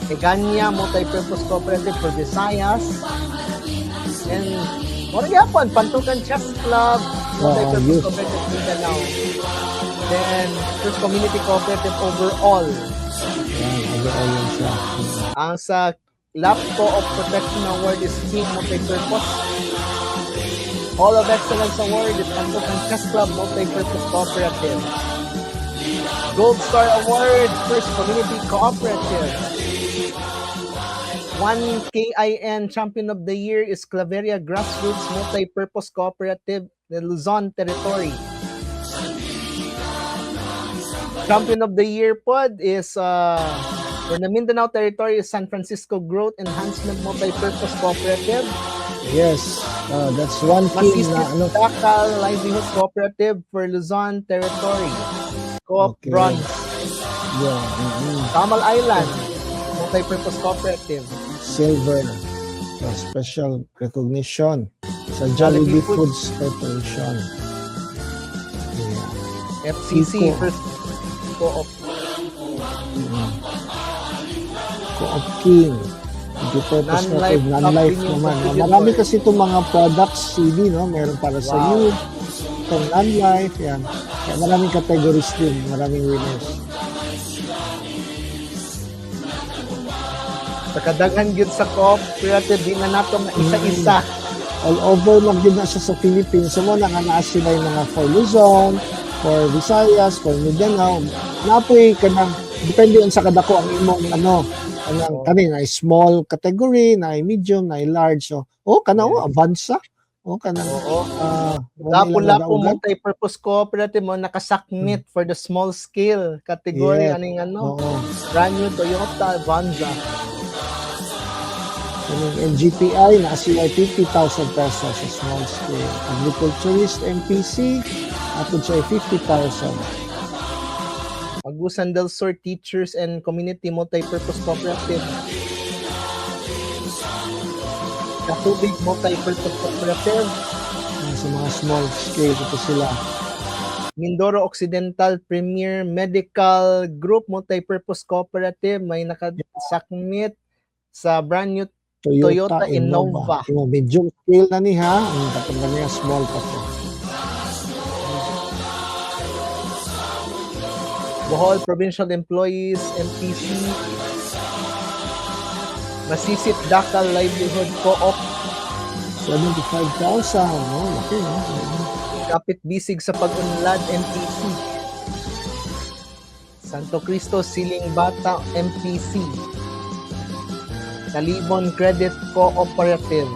Egania Multipurpose Cooperative for Visayas. And what yapon, Pantukan Chess Club Multipurpose youth. Cooperative Mindanao. Then First Community Cooperative overall. Ayan, overall yun siya. Ang sa LAPCO of Protection Award is King Multipurpose. Hall of Excellence Award is Pantukan Chess Club Multipurpose Cooperative. Gold Star Award, First Community Cooperative. 1 KIN Champion of the Year is Claveria Grassroots Multi-Purpose Cooperative, the Luzon Territory. Champion of the Year pod is for the Mindanao Territory is San Francisco Growth Enhancement Multi-Purpose Cooperative. Yes, that's one thing Masisip na ano. Dakal Livelihood Cooperative for Luzon Territory. Co-op Okay. Bronze. Yeah. Tamal Island Multi-Purpose Cooperative. Silver. Special recognition sa Jollibee Jollibee Foods Corporation. Yeah. FCC Eco. First Co-op. Co-op King. Multi-purpose Non-life natin, non-life opinion naman. contributor. Marami kasi itong mga products CD, no? Meron para sa Wow. youth, itong non-life, yan. Kaya maraming categories din, maraming winners. Sa kadaghan gyud sa cooperative di na nato na isa-isa. All over lang din na siya sa Philippines. So, nga naa sila yung mga for Luzon, for Visayas, for Mindanao. Napoy ka ng, depende yun sa kadako ang imong anong kanin, ay small category, na ay medium, na ay large. So, avansa. Lapo-lapo multi-purpose cooperative mo nakasakmit for the small scale category. Yeah. Brand new Toyota Avanza. Yung NGPI na sila 50,000 pesos sa small scale. Agriculturist MPC, ato siya 50,000. Agusan del Sur Teachers and Community Multi-Purpose Cooperative. Katubig Multi-Purpose Cooperative. Sa mga small scale, ito sila. Mindoro Occidental Premier Medical Group Multi-Purpose Cooperative. May nakasakmit sa brand new Toyota Innova. Medium scale na niya. Ang katulad niya, small pa po. Bohol Provincial Employees MPC. Masisip Dakal Livelihood Co-op. 75,000. Laki, no? Kapit Bisig sa Pag-unlad MPC. Santo Cristo Siling Bata MPC. Talibon Credit Cooperative.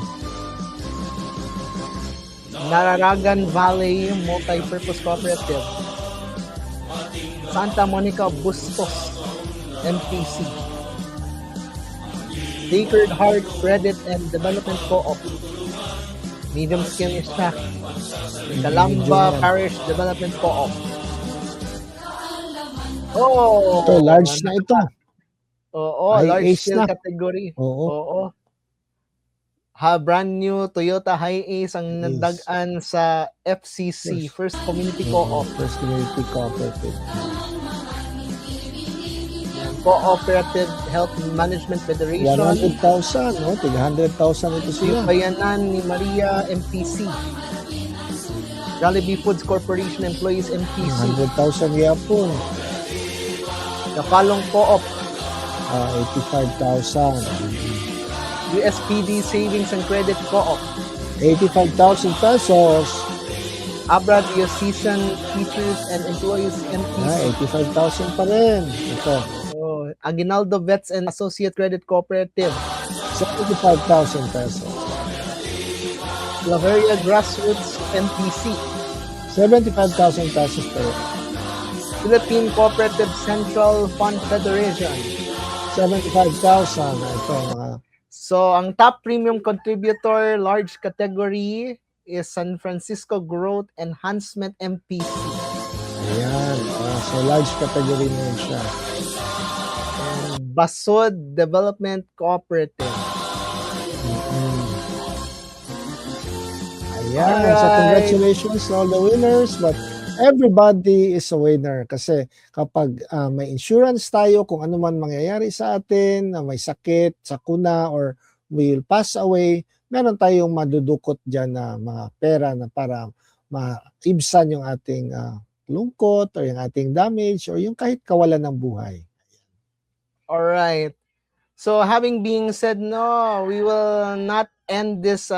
Nararagan Valley Multi-Purpose Cooperative. Santa Monica Bustos MPC. Sacred Heart Credit and Development Co-op. Medium Scale Stack. Calamba Parish Development Co-op. Ito, large na ito. Oo, High large Ace scale na. category. Oo. Brand new Toyota High Ace ang nadagan sa FCC, First Community Co-op. First Community Cooperative. Cooperative Health Management Federation. 100,000, no? Tiga 100,000 ito sila. Bayanan ni Maria MPC. Jollibee Foods Corporation Employees MPC. 100,000 yapon. Kapalong Co-op. 85,000. USPD Savings and Credit Co-op. 85,000 pesos. Abra Diocesan Teachers and Employees MPC. 85,000 pa rin. Ito. Aguinaldo Vets and Associate Credit Cooperative. 75,000 pesos. Claveria Grassroots MPC. 75,000 pesos pa rin. Philippine Cooperative Central Fund Federation. 75,000. Ito, mga... So, ang top premium contributor, large category, is San Francisco Growth Enhancement MPC. Ayan. So, large category na yun siya. And Basod Development Cooperative. Ayan. Alright. So, congratulations to all the winners. But everybody is a winner kasi kapag may insurance tayo, kung ano man mangyayari sa atin, may sakit, sakuna, or will pass away, meron tayong madudukot dyan na mga pera na para maibsan yung ating lungkot or yung ating damage or yung kahit kawalan ng buhay. Alright. So, having being said, no, we will not end this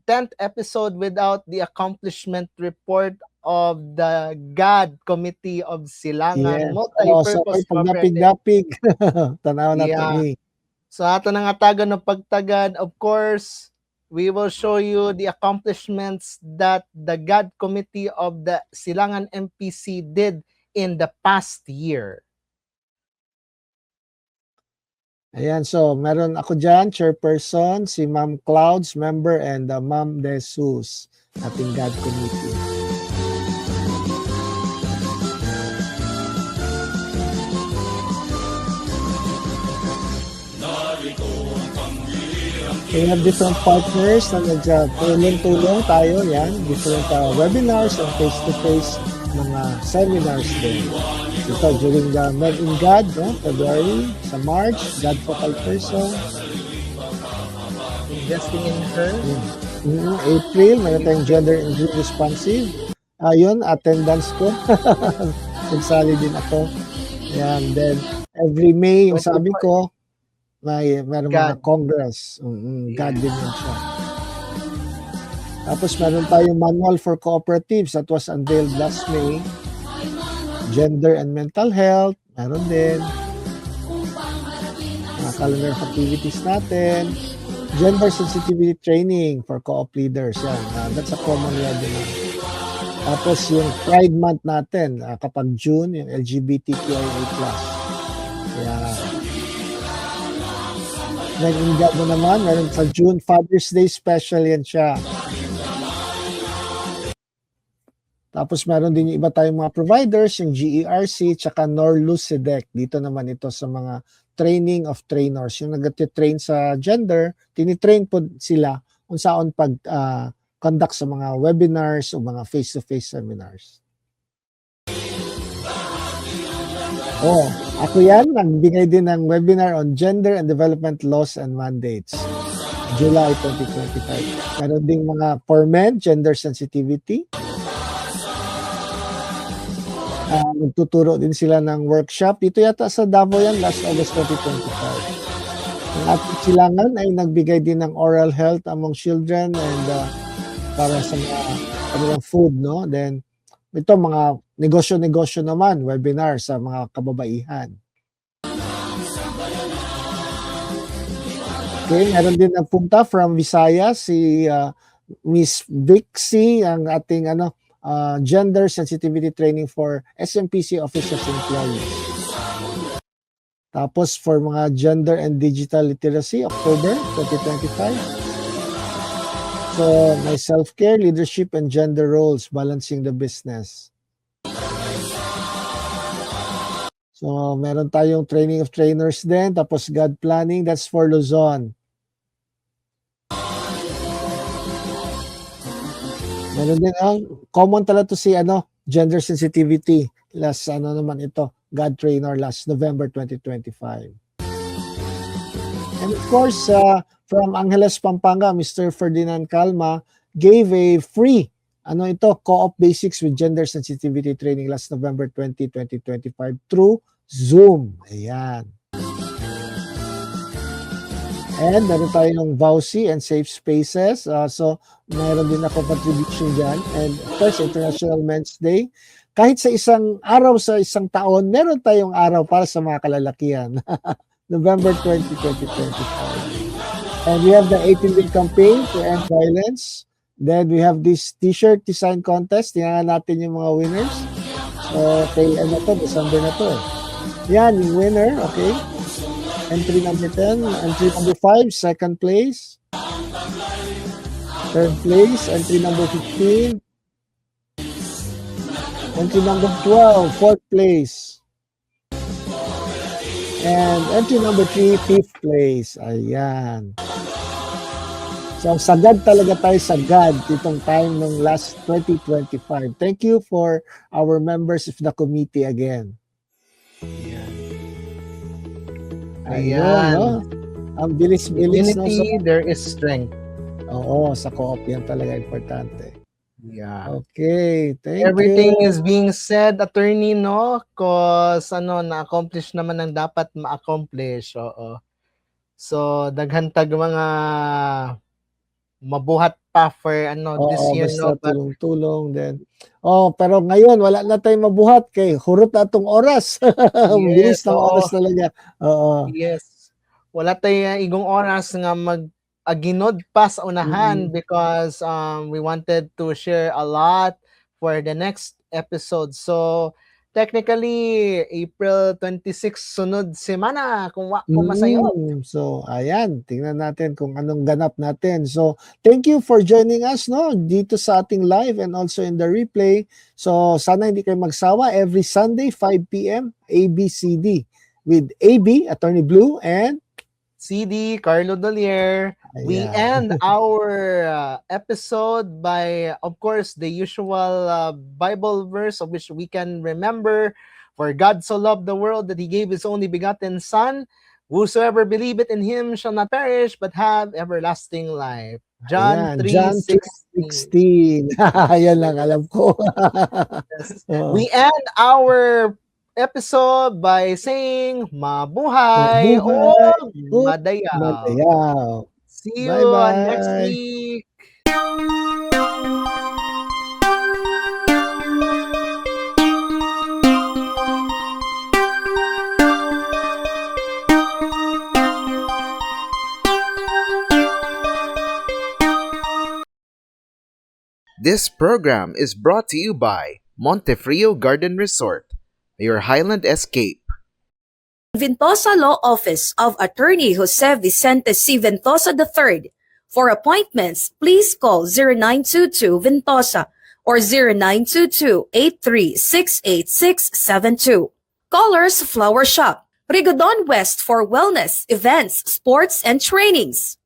10th episode without the accomplishment report of the GAD Committee of Silangan Yes. So Multi-Purpose pag Cooperative. dapig-dapig, tanaw na to Yeah. ni. So ato nang atagan ng pagtagad, of course, we will show you the accomplishments that the GAD Committee of the Silangan MPC did in the past year. Ayan, so meron ako dyan, chairperson, si Ma'am Clouds, member, and Ma'am De Jesus, ating GAD Committee. We have different partners na nagtulong-tulong tayo, yan, different webinars and face-to-face mga seminars din. Ito, during the Med in God, no? February, sa March, God Focal Person. Investing in her. April, meron tayong gender and group responsive. Yun, attendance ko. Nagsali din ako. Yan, then every May, yung sabi ko, meron mga congress. God din yun siya. Tapos meron tayong manual for cooperatives that was unveiled last May. Gender and mental health, meron din. Mga calendar of activities natin. Gender sensitivity training for co-op leaders. Yan. That's a common webinar. Tapos yung Pride Month natin, kapag June, yung LGBTQIA+. Yan. Nag-ingag mo naman, meron sa June, Father's Day special yan siya. Tapos meron din yung iba tayong mga providers, yung GERC, tsaka NORLUCIDEC. Dito naman ito sa mga training of trainers. Yung nag-train sa gender, tinitrain po sila kung saan pag-conduct sa mga webinars o mga face-to-face seminars. Ako yan, nagbigay din ng webinar on gender and development laws and mandates. July 2025. Meron ding mga for men, gender sensitivity. Nagtuturo din sila ng workshop. Ito yata sa Davao yan, last August 2025. Ang ating Silangan ay nagbigay din ng oral health among children and para sa mga food, no? Then, ito mga negosyo-negosyo naman, webinar sa mga kababaihan. Okay, meron din nagpunta from Visayas, si Miss Vixie, ang ating gender sensitivity training for SMPC officers and employees. Tapos for mga gender and digital literacy, October 2025. So, may self-care, leadership, and gender roles, balancing the business. So, meron tayong training of trainers din. Tapos God planning, that's for Luzon. Meron din, common talaga to si gender sensitivity. Last naman ito, God trainer last November 2025. And of course, from Angeles, Pampanga, Mr. Ferdinand Calma gave a free co-op basics with gender sensitivity training last November 20, 2025 through Zoom. Ayan. And meron tayong VAUSI and Safe Spaces. So, meron din ako contribution dyan. And of course, International Men's Day. Kahit sa isang araw sa isang taon, meron tayong araw para sa mga kalalakihan. November 20, 2025. And we have the 18-day campaign to end violence. Then we have this t-shirt design contest. Tingnan natin yung mga winners. So, December na to. Yan, yung winner, okay. Entry number 10, entry number 5, second place. Third place, entry number 15. Entry number 12, fourth place. And entry number 3, fifth place. Ayan. So, sagad talaga tayo sagad itong time ng last 2025. Thank you for our members of the committee again. Ayan. No? Ang bilis-bilis. Unity, there is strength. Oo, sa co-op yan talaga importante. Yeah. Okay, thank Everything you. is being said, attorney, no? Cause na-accomplish naman ang dapat ma-accomplish. Oo. So, daghantag mga mabuhat pa for this Oo, year, basta no? But tulong-tulong din. Pero ngayon wala na tayong mabuhat kay hurot na 'tong oras. Ang bilis yes, ng oo. oras talaga. Oo. Yes. Wala tayo igong oras nga ginod pa sa unahan because we wanted to share a lot for the next episode. So technically April 26 sunod semana kung masayot. So ayan, tingnan natin kung anong ganap natin. So thank you for joining us dito sa ating live and also in the replay. So sana hindi kayo magsawa every Sunday 5 p.m. ABCD with AB Attorney Blue and CD Carlo Dolier. We end our episode by, of course, the usual Bible verse of which we can remember. For God so loved the world that he gave his only begotten Son. Whosoever believeth in him shall not perish but have everlasting life. John 3:16. Ayan lang alam ko. We end our episode by saying mabuhay o madayaw. Madayaw. See you next week. This program is brought to you by Montefrio Garden Resort, your Highland escape. Ventosa Law Office of Attorney Jose Vicente C. Ventosa III. For appointments, please call 0922 Ventosa or 0922-83-68672. Callers Flower Shop, Rigodon West for wellness, events, sports, and trainings.